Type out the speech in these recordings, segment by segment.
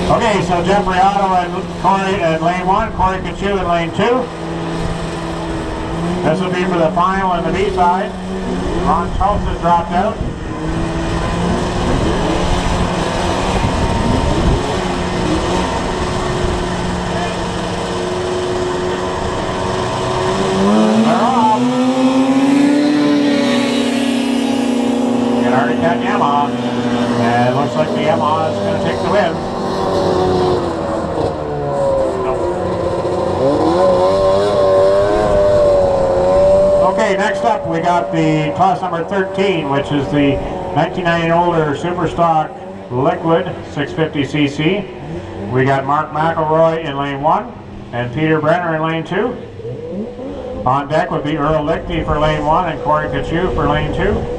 Okay, so Jeffrey Otto and Corey in lane 1, Corey Kachu in lane 2. This will be for the final on the B side. Ron Schultz has dropped out. They're off. You can already cut Yamaha. And it looks like the Yamaha is going to take the win. Okay, next up we got the class number 13, which is the 1990 and older Super Stock Liquid 650cc. We got Mark McElroy in lane 1 and Peter Brenner in lane 2. On deck would be Earl Lichty for lane 1 and Corey Kachu for lane 2.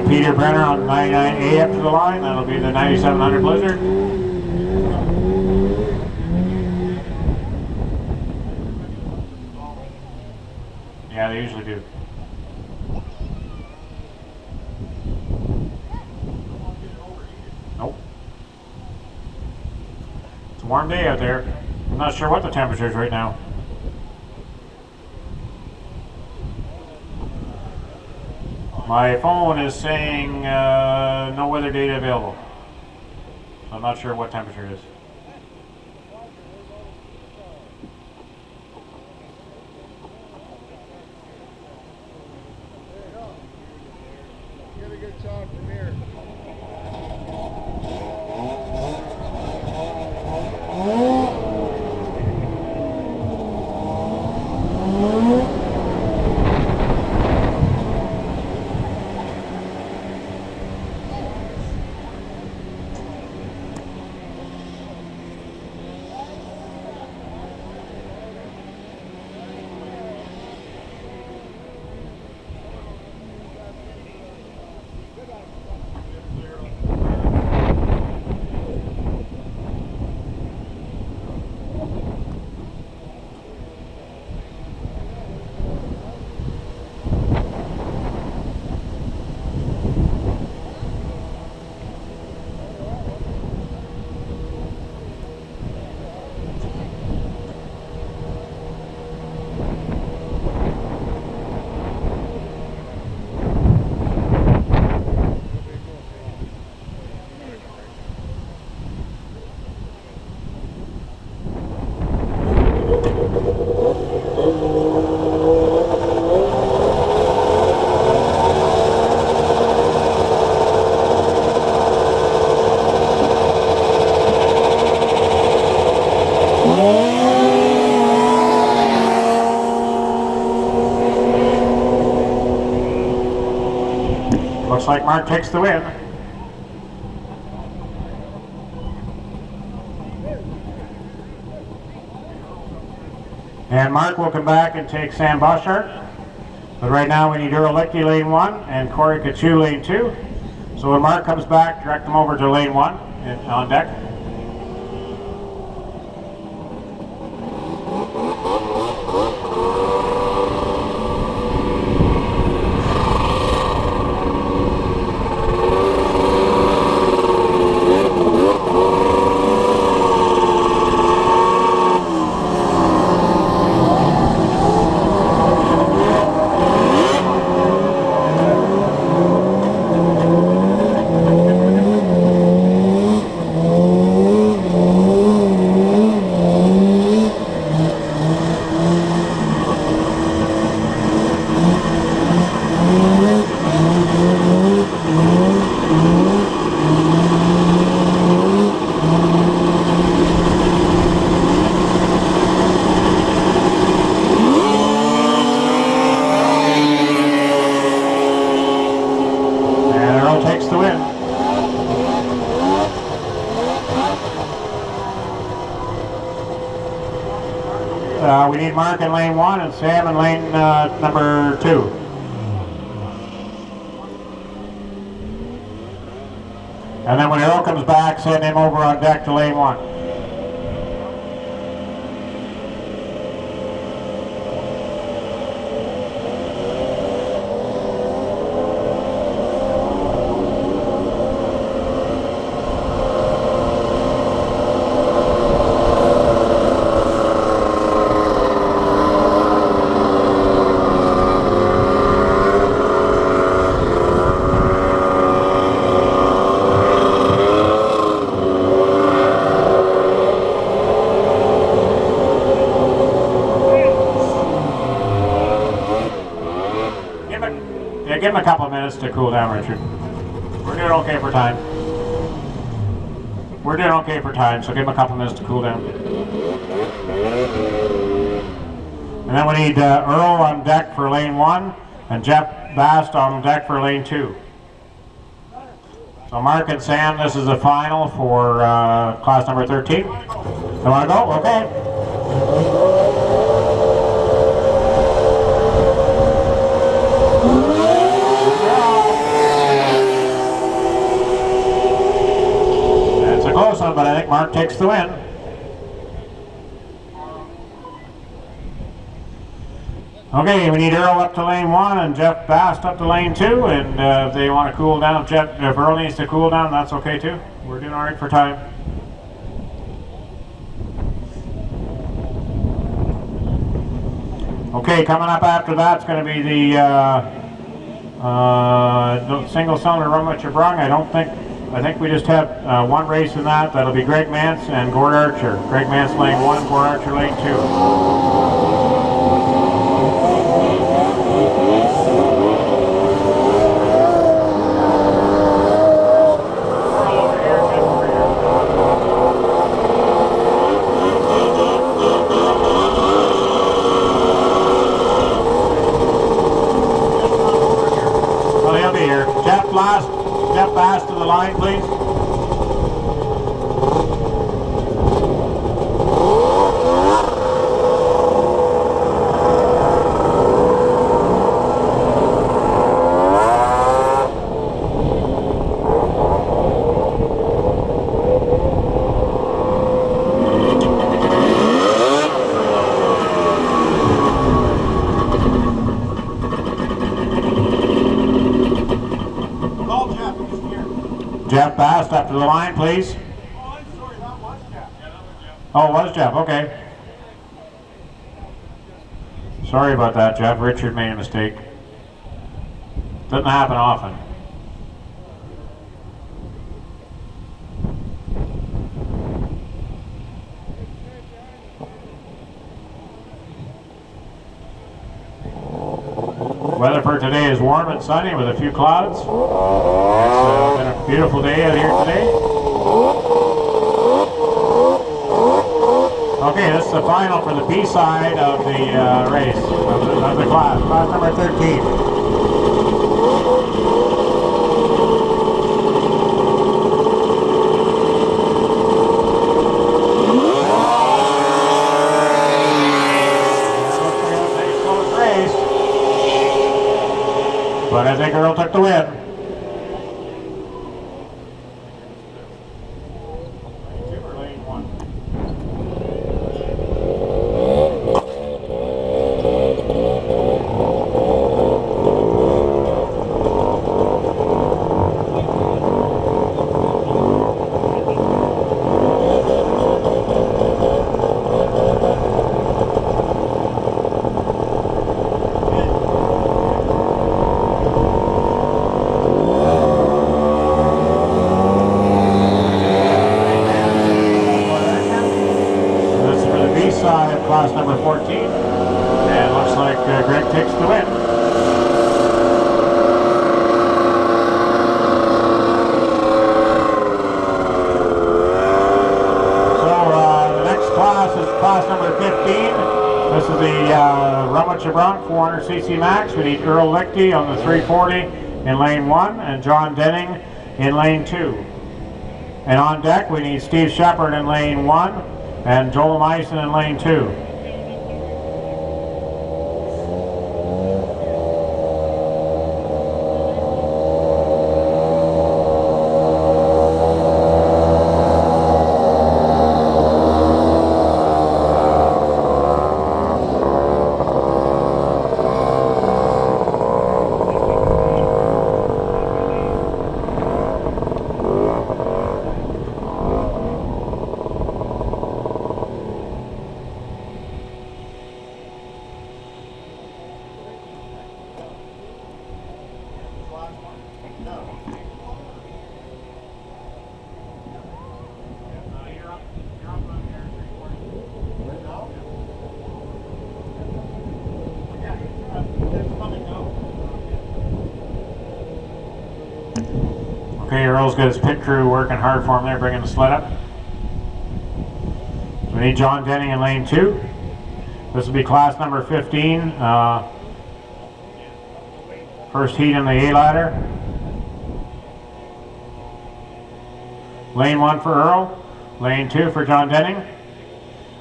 Peter Brenner on 99A up to the line. That'll be the 9700 Blizzard. Yeah, they usually do. Nope. It's a warm day out there. I'm not sure what the temperature is right now. My phone is saying no weather data available. I'm not sure what temperature it is. Get a good shot from here. Looks like Mark takes the win. And Mark will come back and take Sam Boschart. But right now we need Earl Lichty lane 1 and Corey Kachu lane 2. So when Mark comes back, direct him over to lane 1 on deck. We need Mark in lane 1 and Sam in lane number 2. And then when Earl comes back, send him over on deck to lane 1. Give him a couple of minutes to cool down, Richard. We're doing okay for time. We're doing okay for time, so give him a couple of minutes to cool down. And then we need Earl on deck for lane 1 and Jeff Bast on deck for lane 2. So Mark and Sam, this is the final for class number 13. You want to go? Okay. Close one, but I think Mark takes the win. Okay, we need Earl up to lane 1 and Jeff Bast up to lane 2, and if they want to cool down, if Earl needs to cool down, that's okay too. We're doing alright for time. Okay, coming up after that's going to be the single cylinder run with your brung. I think we just have one race in that. That'll be Greg Mance and Gord Archer. Greg Mance lane 1, Gord Archer lane 2. Well, he'll be here. Jeff Bast to the line, please. Jeff Bast up to the line, please. Oh, I'm sorry, that was Jeff. Yeah, that was Jeff. Oh, it was Jeff, okay. Sorry about that, Jeff. Richard made a mistake. Doesn't happen often. Weather for today is warm and sunny with a few clouds. It's been a beautiful day out here today. Okay, this is the final for the B side of the race, of the class number 13. But I think Earl took the win. Class number 14, and looks like Greg takes the win. So the next class is class number 15. This is the Rumwich Bronc 400cc max. We need Earl Lichty on the 340 in lane 1 and John Denning in lane 2. And on deck we need Steve Shepard in lane 1 and Joel Meissen in lane 2. Okay, Earl's got his pit crew working hard for him there, bringing the sled up. We need John Denning in lane 2. This will be class number 15. First heat in the A ladder. Lane 1 for Earl. Lane 2 for John Denning.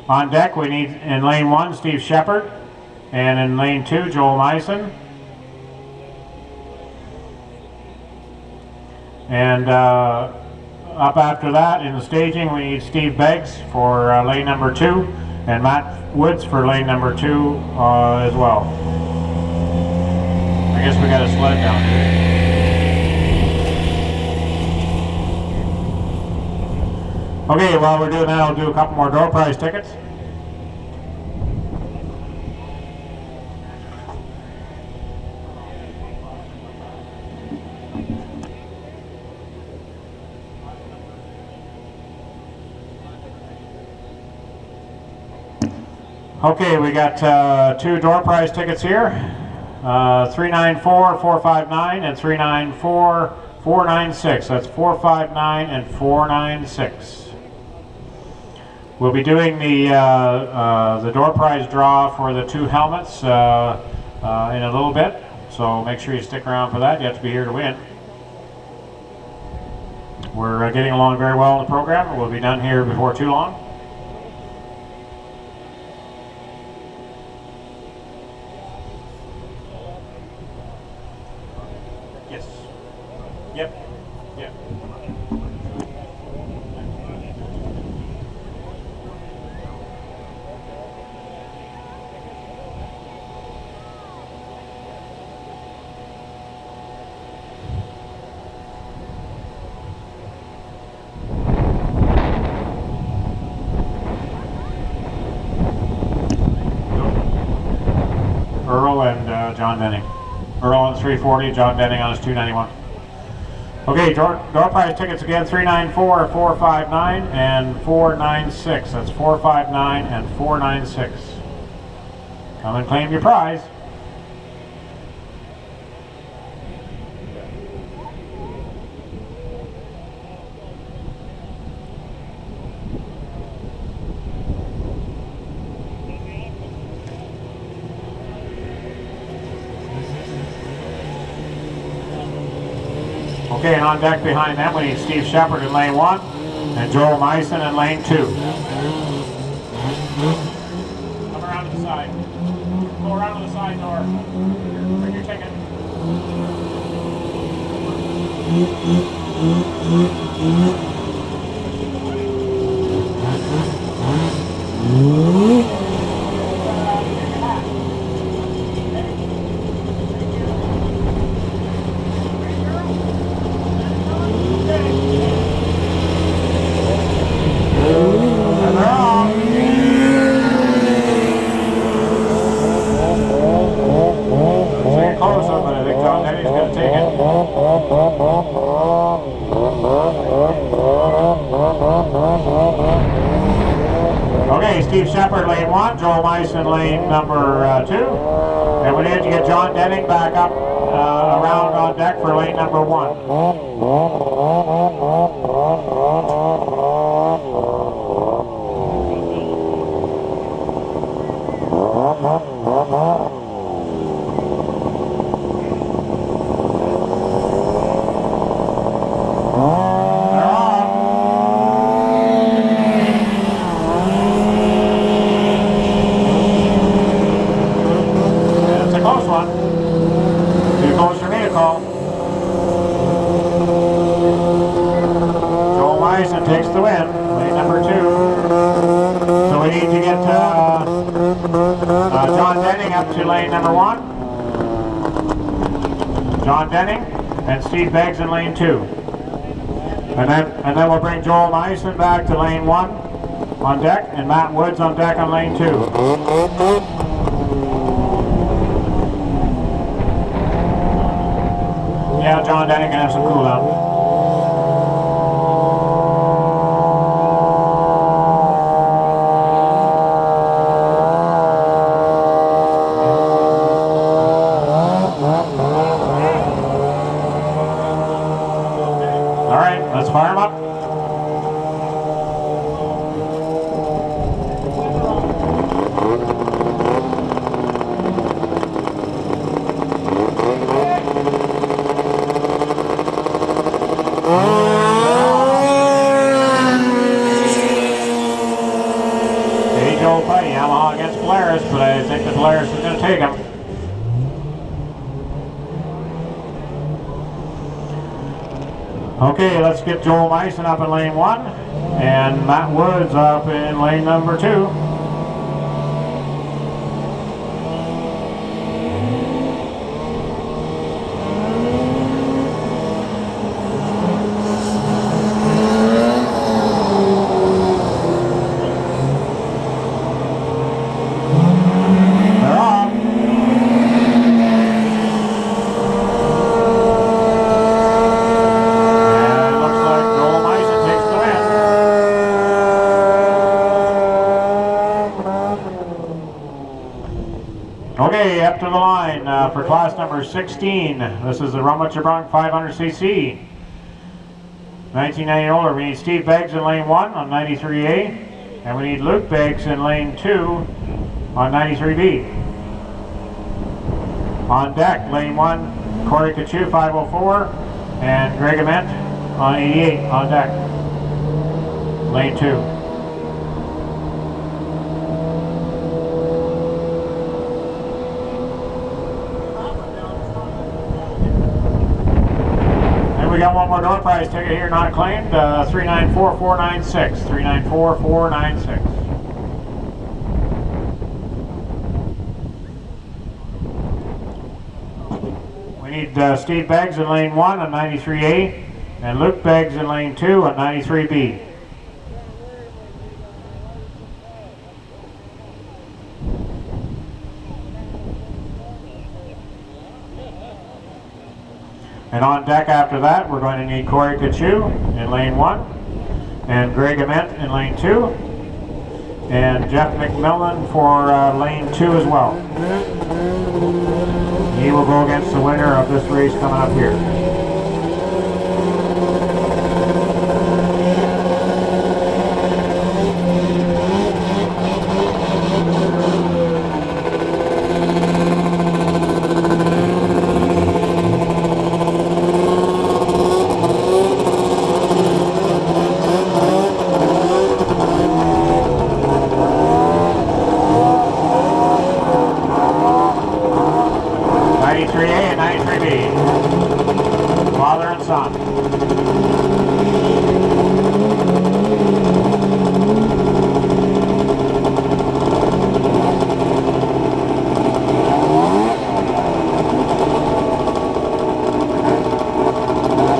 On deck we need in lane 1 Steve Shepard. And in lane 2 Joel Myson. And up after that in the staging we need Steve Beggs for lane number 2 and Matt Woods for lane number 2 as well. I guess we got a sled down here. Okay, while we're doing that I'll do a couple more door prize tickets. Okay, we got 2 door prize tickets here, 394, 459, and 394, 496. That's 459 and 496. We'll be doing the door prize draw for the 2 helmets in a little bit, so make sure you stick around for that. You have to be here to win. We're getting along very well in the program. We'll be done here before too long. Yep. Yep. Earl and John Denning. Earl on 340, John Denning on his 291. Okay, door prize tickets again, 394, 459, and 496. That's 459 and 496. Come and claim your prize. Okay, and on deck behind them we need Steve Shepard in lane 1 and Joel Myson in lane 2. Come around to the side. Go around to the side door. Bring your ticket. Okay, Steve Shepard lane 1, Joel Myson lane number 2, and we need to get John Denning back up around on deck for lane number 1. Joel Myson takes the win, lane number 2. So we need to get John Denning up to lane number 1. John Denning and Steve Beggs in lane 2. And then we'll bring Joel Myson back to lane 1 on deck and Matt Woods on deck on lane 2. Yeah, John Denny can have some cool down. Alright, let's fire them up. Age-old fight, Yamaha against Polaris, but I think the Polaris is going to take him. Okay, let's get Joel Meissen up in lane 1 and Matt Woods up in lane number 2. Okay, up to the line for class number 16. This is the Rumwitcher Bronc 500cc. 1990 older. We need Steve Beggs in lane 1 on 93A, and we need Luke Beggs in lane 2 on 93B. On deck, lane 1, Corey Kachu 504, and Greg Ament on 88 on deck. Lane 2. We got one more door prize ticket here, not claimed. 394496. 394496. We need Steve Beggs in lane 1 on 93A, and Luke Beggs in lane 2 on 93B. And on deck after that, we're going to need Corey Kachu in lane 1, and Greg Ament in lane 2, and Jeff McMillan for lane 2 as well. He will go against the winner of this race coming up here. Father and son.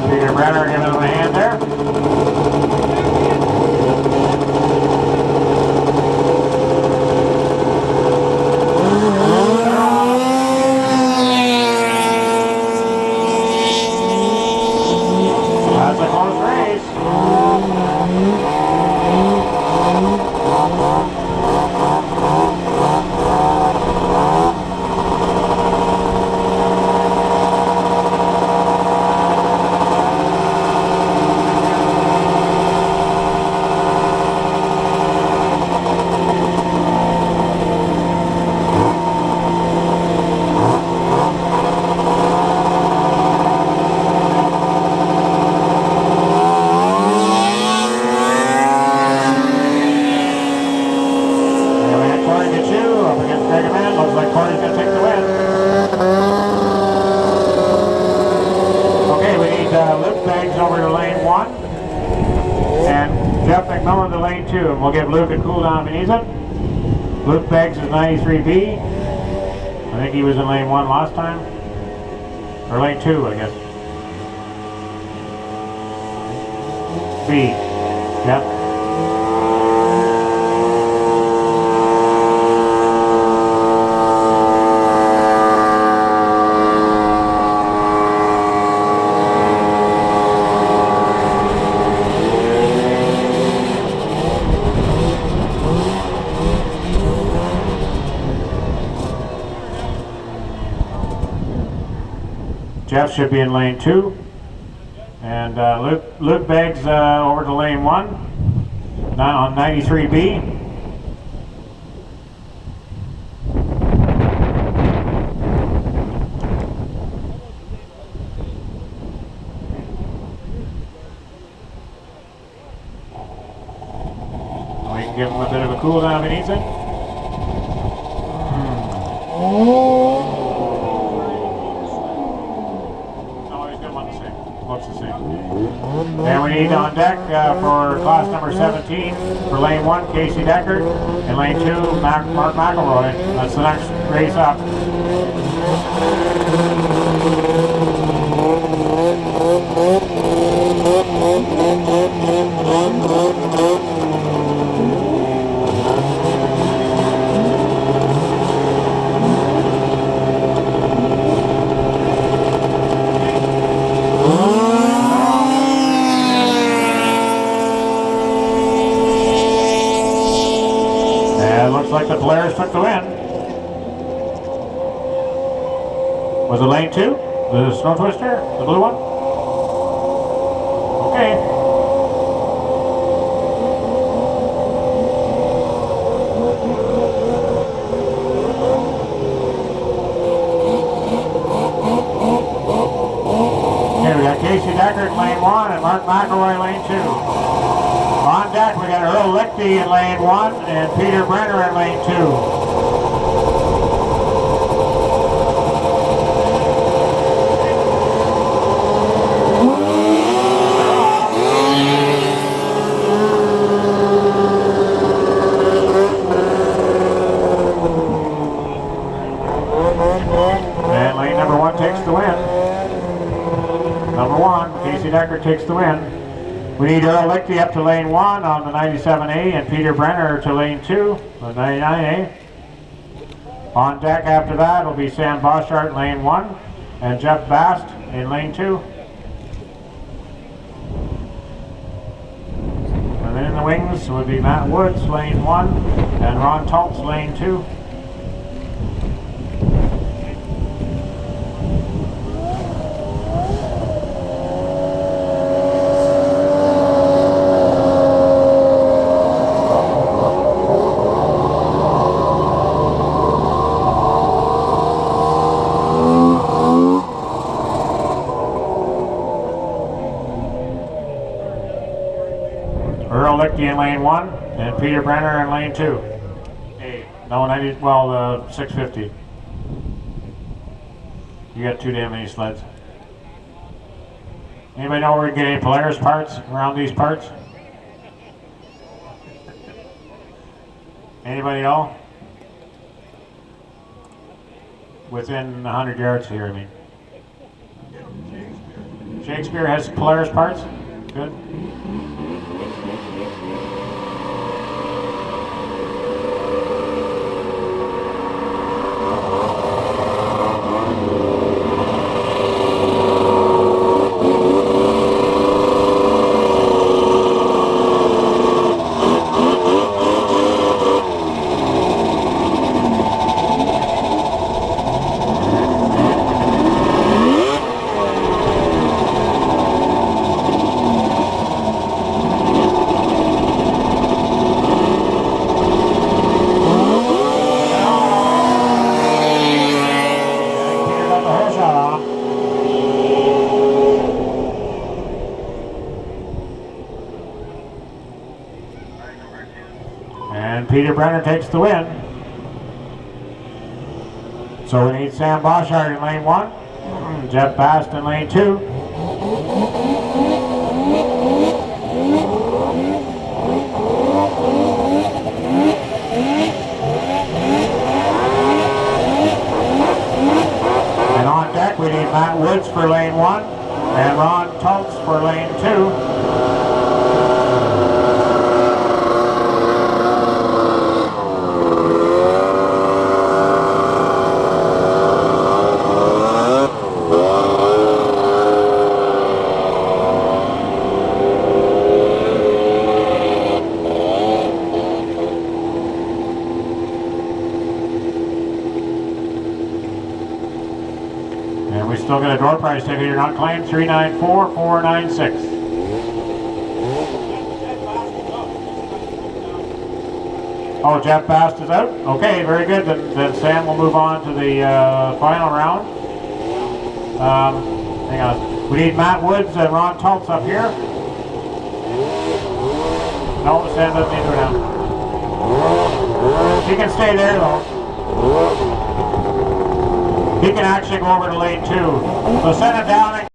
Peter Brenner giving him a hand there. That's a close race. Looks like Corey's going to take the win. Okay, we need Luke Beggs over to lane 1 and Jeff McMillan to lane 2, and we'll give Luke a cool down if he needs it. Luke Beggs is 93B. I think he was in lane 1 last time. Or lane 2, I guess. B. Yep. should be in lane 2. And Luke Beggs over to lane 1 now on 93B. We can give him a bit of a cool down if he needs it. Looks the same. And we need on deck for class number 17 for lane 1, Casey Deckard, and lane 2, Mark McElroy. That's the next race up. Looks like the Polaris took the win. Was it lane 2? The Snow Twister? The blue one? Okay. Okay, we got Casey Deckard in lane 1 and Mark McElroy in lane 2. On deck, we got Earl Lichty in lane 1 and Peter Brenner in lane 2. And lane number 1 takes the win. Number 1, Casey Deckard takes the win. We need Earl Lichty up to lane 1 on the 97A and Peter Brenner to lane 2, the 99A. On deck after that will be Sam Boschart in lane 1 and Jeff Bast in lane 2. And then in the wings would be Matt Woods, lane 1, and Ron Tulps, lane 2. Earl Lichty in lane 1 and Peter Brenner in lane 2. No, 90, well, 650. You got too damn many sleds. Anybody know where we can get any Polaris parts around these parts? Anybody know? Within 100 yards here, I mean. Shakespeare has Polaris parts? Good. And Peter Brenner takes the win. So we need Sam Boschart in lane 1, Jeff Bast in lane 2. And on deck we need Matt Woods for lane 1 and Ron Tulps for lane 2. And we still still get a door prize ticket. You're not claimed. 394496. Oh, Jeff Bast is out? Okay, very good. Then Sam will move on to the final round. Hang on. We need Matt Woods and Ron Tultz up here. No, Sam doesn't need to go down. He can stay there though. He can actually go over to lane 2. So send him down and